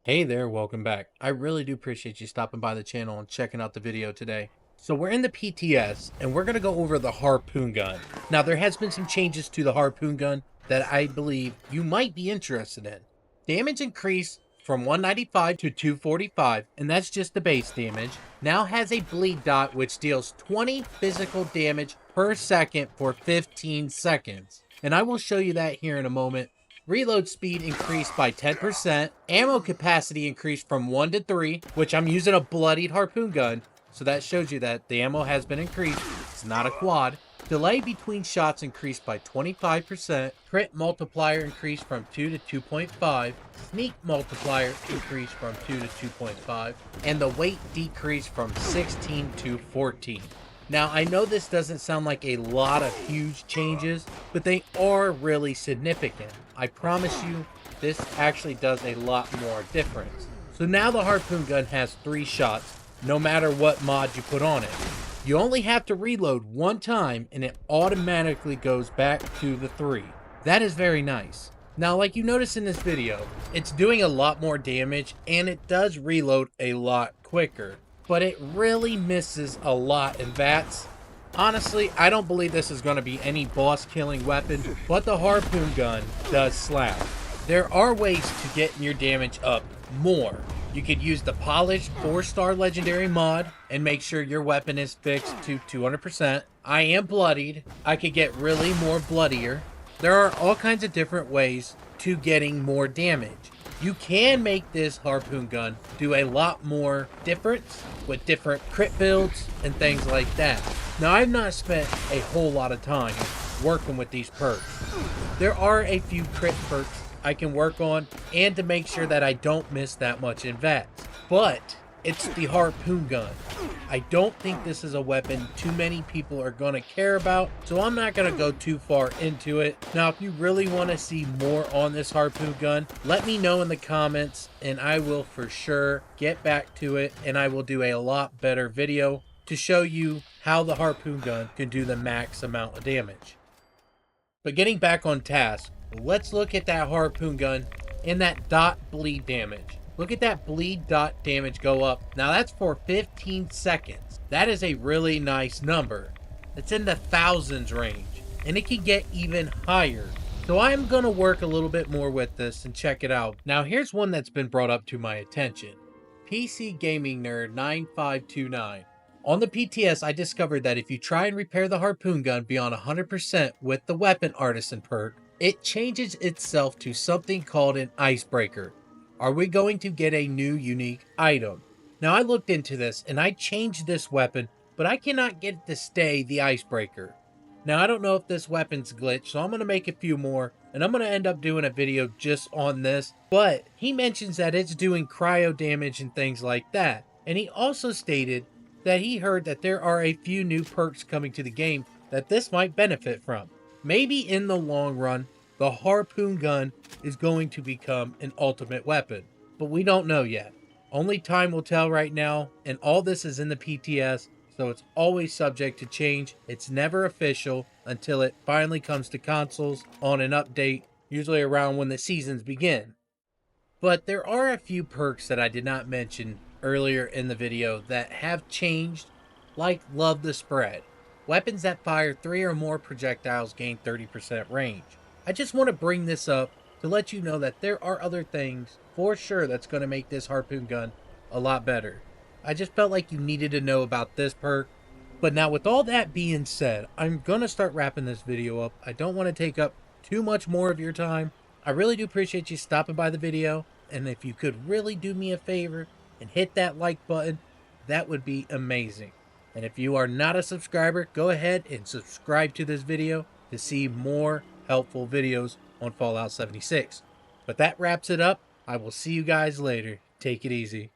Hey there, welcome back. I really do appreciate you stopping by the channel and checking out the video today. So we're in the PTS and we're going to go over the Harpoon Gun. Now there has been some changes to the Harpoon Gun that I believe you might be interested in. Damage increased from 195 to 245, and that's just the base damage. Now has a bleed dot which deals 20 physical damage per second for 15 seconds. And I will show you that here in a moment. Reload speed increased by 10%. Ammo capacity increased from 1 to 3, which I'm using a bloodied harpoon gun. So that shows you that the ammo has been increased. It's not a quad. Delay between shots increased by 25%. Crit multiplier increased from 2 to 2.5. Sneak multiplier increased from 2 to 2.5. And the weight decreased from 16 to 14. Now, I know this doesn't sound like a lot of huge changes, but they are really significant. I promise you, this actually does a lot more difference. So now the harpoon gun has 3 shots, no matter what mod you put on it. You only have to reload one time and it automatically goes back to the 3. That is very nice. Now, like you notice in this video, it's doing a lot more damage and it does reload a lot quicker. But it really misses a lot in VATS. Honestly, I don't believe this is going to be any boss killing weapon, but the harpoon gun does slap. There are ways to get your damage up more. You could use the polished 4-star legendary mod and make sure your weapon is fixed to 200%. I am bloodied. I could get really more bloodier. There are all kinds of different ways to getting more damage. You can make this harpoon gun do a lot more difference with different crit builds and things like that. Now, I've not spent a whole lot of time working with these perks. There are a few crit perks I can work on and to make sure that I don't miss that much in VATS. But it's the harpoon gun. I don't think this is a weapon too many people are going to care about, so I'm not going to go too far into it. Now, if you really want to see more on this harpoon gun, let me know in the comments and I will for sure get back to it, and I will do a lot better video to show you how the harpoon gun can do the max amount of damage. But getting back on task, let's look at that harpoon gun and that dot bleed damage. Look at that bleed dot damage go up. Now that's for 15 seconds. That is a really nice number. It's in the thousands range, and it can get even higher. So I'm going to work a little bit more with this and check it out. Now here's one that's been brought up to my attention. PC Gaming Nerd 9529. On the PTS, I discovered that if you try and repair the harpoon gun beyond 100% with the weapon artisan perk, it changes itself to something called an icebreaker. Are we going to get a new unique item? Now, I looked into this and I changed this weapon, but I cannot get it to stay the icebreaker. Now, I don't know if this weapon's glitched, so I'm going to make a few more and I'm going to end up doing a video just on this. But he mentions that it's doing cryo damage and things like that. And he also stated that he heard that there are a few new perks coming to the game that this might benefit from. Maybe in the long run, the harpoon gun is going to become an ultimate weapon, but we don't know yet. Only time will tell right now, and all this is in the PTS, so it's always subject to change. It's never official until it finally comes to consoles on an update, usually around when the seasons begin. But there are a few perks that I did not mention earlier in the video that have changed, like Love the Spread. Weapons that fire 3 or more projectiles gain 30% range. I just want to bring this up to let you know that there are other things for sure that's going to make this harpoon gun a lot better. I just felt like you needed to know about this perk. But now, with all that being said, I'm going to start wrapping this video up. I don't want to take up too much more of your time. I really do appreciate you stopping by the video. And if you could really do me a favor and hit that like button, that would be amazing. And if you are not a subscriber, go ahead and subscribe to this video to see more helpful videos on Fallout 76. But that wraps it up. I will see you guys later. Take it easy.